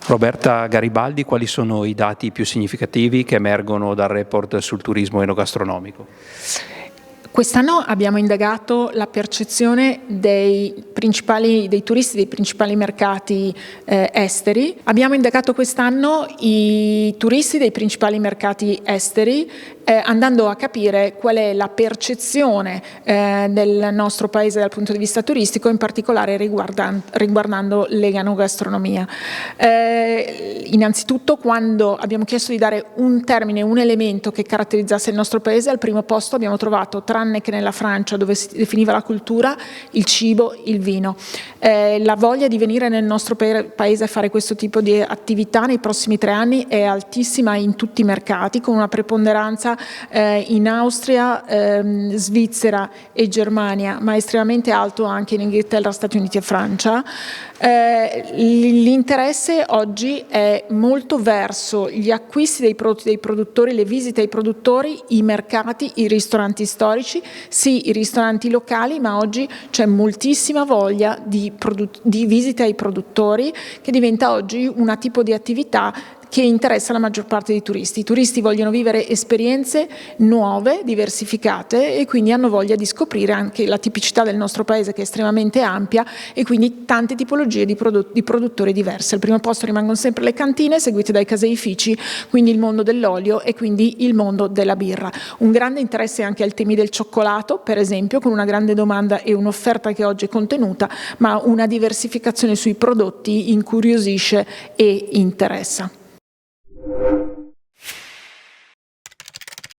Roberta Garibaldi, quali sono i dati più significativi che emergono dal report sul turismo enogastronomico? Quest'anno abbiamo indagato la percezione dei turisti dei principali mercati esteri. Abbiamo indagato quest'anno i turisti dei principali mercati esteri andando a capire qual è la percezione del nostro paese dal punto di vista turistico, in particolare riguardando l'enogastronomia. Innanzitutto, quando abbiamo chiesto di dare un termine, un elemento che caratterizzasse il nostro paese, al primo posto abbiamo trovato, tranne che nella Francia dove si definiva la cultura, il cibo, il vino. La voglia di venire nel nostro paese a fare questo tipo di attività nei prossimi 3 anni è altissima in tutti i mercati, con una preponderanza in Austria, Svizzera e Germania, ma estremamente alto anche in Inghilterra, Stati Uniti e Francia. L'interesse oggi è molto verso gli acquisti dei prodotti dei produttori, le visite ai produttori, i mercati, i ristoranti storici, sì, i ristoranti locali, ma oggi c'è moltissima voglia di visite ai produttori, che diventa oggi un tipo di attività che interessa la maggior parte dei turisti. I turisti vogliono vivere esperienze nuove, diversificate, e quindi hanno voglia di scoprire anche la tipicità del nostro paese, che è estremamente ampia, e quindi tante tipologie di produttori diverse. Al primo posto rimangono sempre le cantine, seguite dai caseifici, quindi il mondo dell'olio e quindi il mondo della birra. Un grande interesse anche ai temi del cioccolato, per esempio, con una grande domanda e un'offerta che oggi è contenuta, ma una diversificazione sui prodotti incuriosisce e interessa.